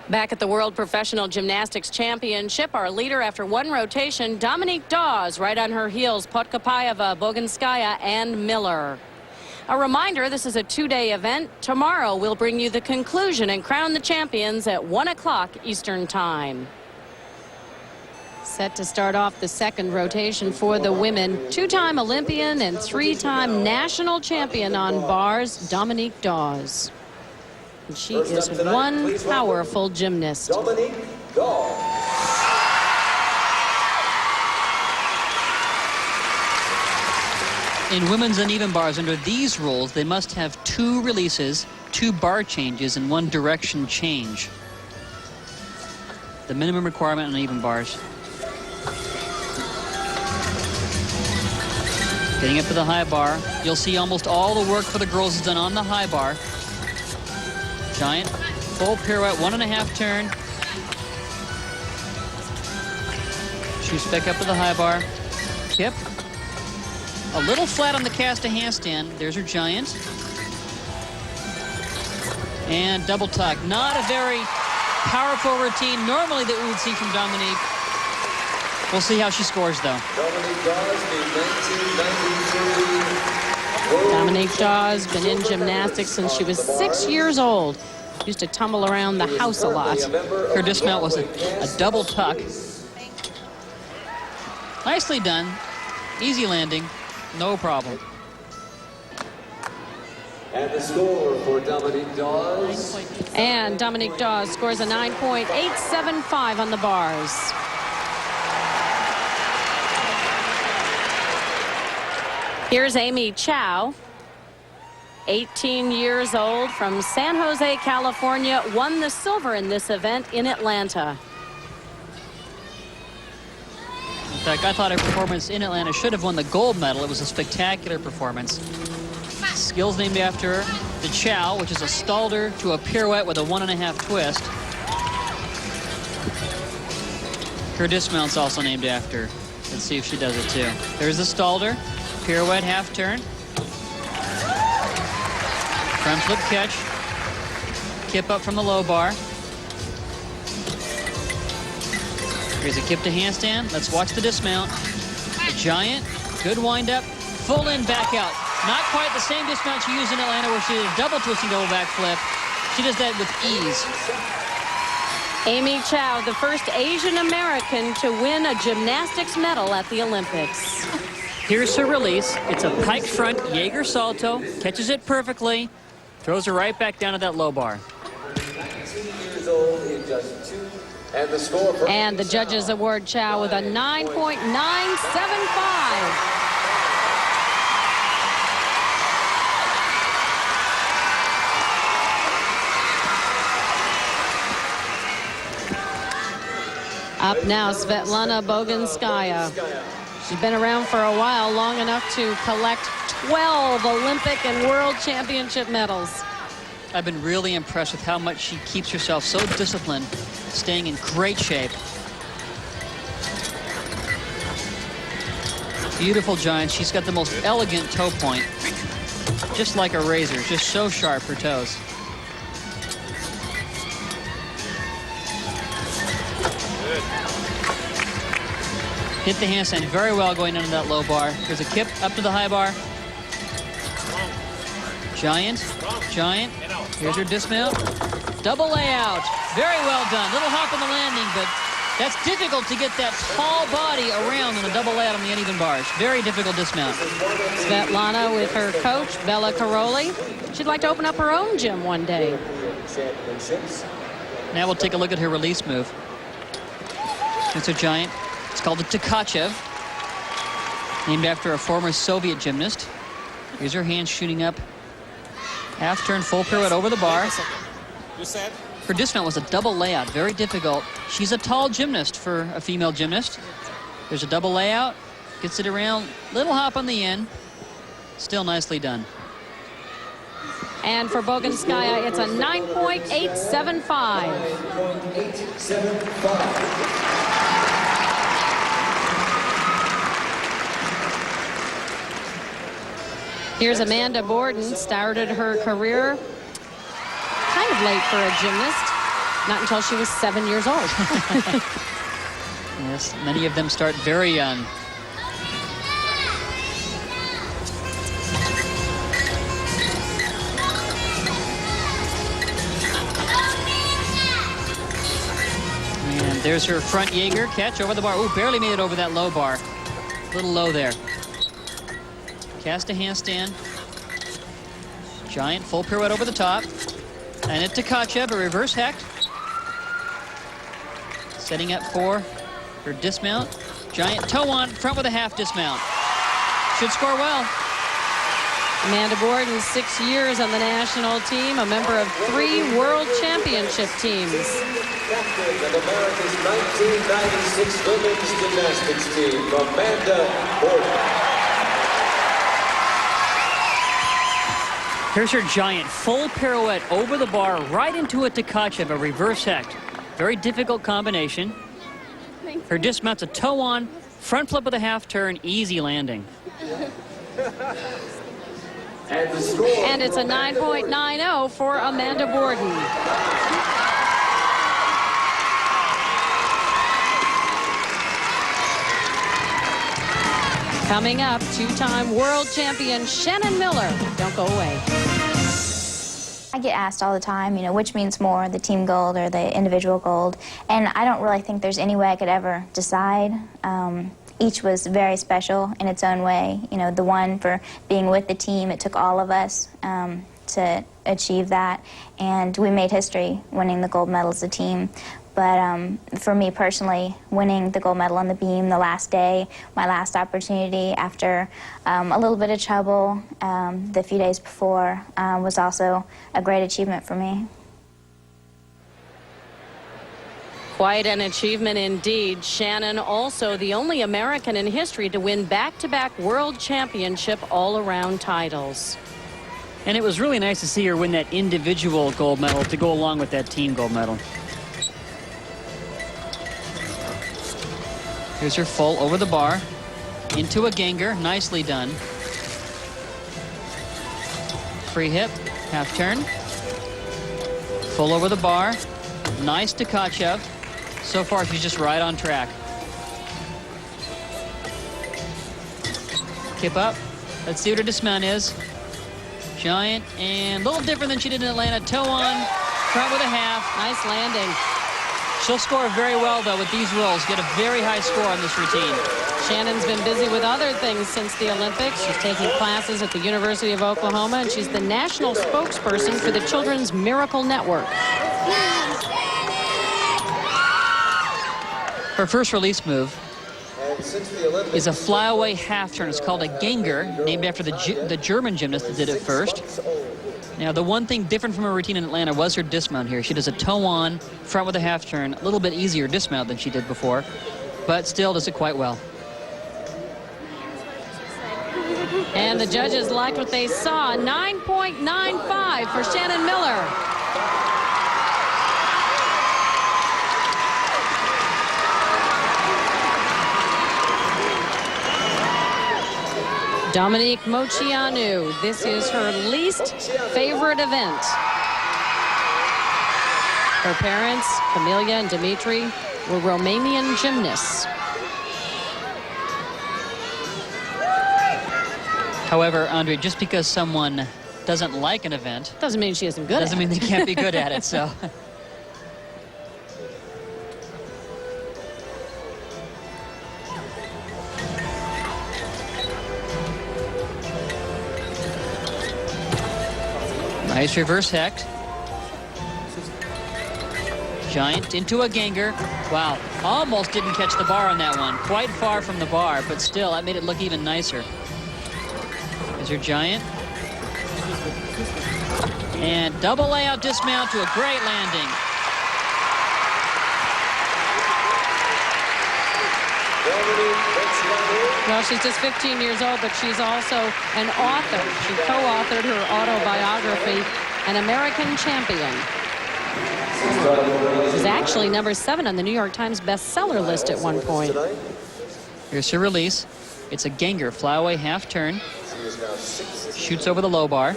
Back at the World Professional Gymnastics Championship, our leader after one rotation, Dominique Dawes, right on her heels, Podkopayeva, Boginskaya, and Miller. A reminder, this is a two-day event. Tomorrow we'll bring you the conclusion and crown the champions at 1 o'clock Eastern Time. Set to start off the second rotation for the women. Two-time Olympian and three-time national champion on bars, Dominique Dawes. And she is one powerful gymnast. Dominique Dawes. In women's uneven bars, under these rules, they must have 2 releases, 2 bar changes, and 1 direction change. The minimum requirement on uneven bars. Getting up to the high bar, you'll see almost all the work for the girls is done on the high bar. Giant, full pirouette, 1.5 turn. Shoots back up to the high bar. Kip. A little flat on the cast to handstand. There's her giant. And double tuck. Not a very powerful routine normally that we would see from Dominique. We'll see how she scores, though. Dominique Dawes, been in gymnastics since she was 6 years old. Used to tumble around the house a lot. Her dismount was a double tuck. Nicely done. Easy landing. No problem. And the score for Dominique Dawes. And Dominique Dawes scores a 9.875 on the bars. Here's Amy Chow, 18 years old, from San Jose, California, won the silver in this event in Atlanta. In fact, I thought her performance in Atlanta should have won the gold medal. It was a spectacular performance. Skills named after her. The Chow, which is a stalder to a pirouette with a 1.5 twist. Her dismount's also named after her. Let's see if she does it too. There's the stalder. Pirouette half turn. Front flip catch. Kip up from the low bar. Here's a kip to handstand. Let's watch the dismount. The giant. Good wind up. Full in, back out. Not quite the same dismount she used in Atlanta where she did a double twisting double back flip. She does that with ease. Amy Chow, the first Asian American to win a gymnastics medal at the Olympics. Here's her release. It's a pike front Jaeger salto. Catches it perfectly. Throws her right back down to that low bar. 19 years old in just 2. And the score for... And the judges award Chow with a 9.975. Up now, Svetlana Boginskaya. She's been around for a while, long enough to collect 12 Olympic and World Championship medals. I've been really impressed with how much she keeps herself so disciplined, staying in great shape. Beautiful giant. She's got the most elegant toe point, just like a razor, just so sharp, her toes. Hit the handstand very well going under that low bar. There's a kip up to the high bar. Giant, giant. Here's her dismount. Double layout. Very well done. Little hop on the landing, but that's difficult to get that tall body around on the double layout on the uneven bars. Very difficult dismount. Svetlana with her coach, Bella Caroli. She'd like to open up her own gym one day. Now we'll take a look at her release move. It's a giant. It's called the Tkachev, named after a former Soviet gymnast. Here's her hand shooting up. Half turn, full pirouette over the bar. Her dismount was a double layout, very difficult. She's a tall gymnast for a female gymnast. There's a double layout, gets it around, little hop on the end. Still nicely done. And for Boginskaya, it's a 9.875. Here's Amanda Borden, started her career kind of late for a gymnast. Not until she was 7 years old. Yes, many of them start very young. And there's her front Jaeger catch over the bar. Ooh, barely made it over that low bar. A little low there. Cast a handstand. Giant full pirouette over the top. And at Tkachev, a reverse hecht. Setting up for her dismount. Giant toe on, front with a half dismount. Should score well. Amanda Borden, 6 years on the national team, a member of 3 world championship teams. Captain of America's 1996 women's gymnastics team, Amanda Borden. Here's her giant full pirouette over the bar, right into a Tkachev, a reverse hecht. Very difficult combination. Her dismount's a toe on, front flip with a half turn, easy landing. And the score. And it's a 9.90 for Amanda Borden. Coming up, 2-time world champion Shannon Miller. Don't go away. I get asked all the time, you know, which means more, the team gold or the individual gold, and I don't really think there's any way I could ever decide. Each was very special in its own way. You know, the one for being with the team, it took all of us to achieve that, and we made history winning the gold medal as a team. But for me personally, winning the gold medal on the beam the last day, my last opportunity after a little bit of trouble the few days before, was also a great achievement for me. Quite an achievement indeed. Shannon, also the only American in history to win back-to-back world championship all-around titles. And it was really nice to see her win that individual gold medal to go along with that team gold medal. Here's her full over the bar, into a ganger, nicely done. Free hip, half turn. Full over the bar, nice Tkachev. So far, she's just right on track. Kip up, let's see what her dismount is. Giant, and a little different than she did in Atlanta. Toe on, front with a half. Nice landing. She'll score very well, though, with these rolls. Get a very high score on this routine. Shannon's been busy with other things since the Olympics. She's taking classes at the University of Oklahoma, and she's the national spokesperson for the Children's Miracle Network. Her first release move is a flyaway half turn. It's called a ganger, named after the German gymnast that did it first. Now, the one thing different from her routine in Atlanta was her dismount here. She does a toe on, front with a half turn, a little bit easier dismount than she did before, but still does it quite well. And the judges liked what they saw. 9.95 for Shannon Miller. Dominique Moceanu, this is her least favorite event. Her parents, Camelia and Dimitri, were Romanian gymnasts. However, Andre, just because someone doesn't like an event Doesn't mean she isn't good doesn't at mean it. they can't be good at it, so. Nice reverse hecht. Giant into a ganger. Wow, almost didn't catch the bar on that one. Quite far from the bar, but still, that made it look even nicer. Here's her giant. And double layout dismount to a great landing. Well, she's just 15 years old, but she's also an author. She co-authored her autobiography, An American Champion. She's actually #7 on the New York Times bestseller list at one point. Here's her release. It's a ganger, flyaway half turn. Shoots over the low bar.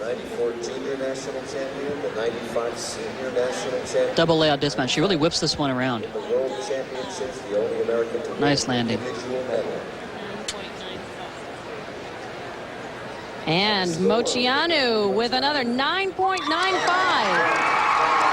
the 94 junior national champion, the 95 senior national champion. Double layout dismount. She really whips this one around. In the World Championships, the only American to win Nice landing. individual medal. And Moceanu with another 9.95.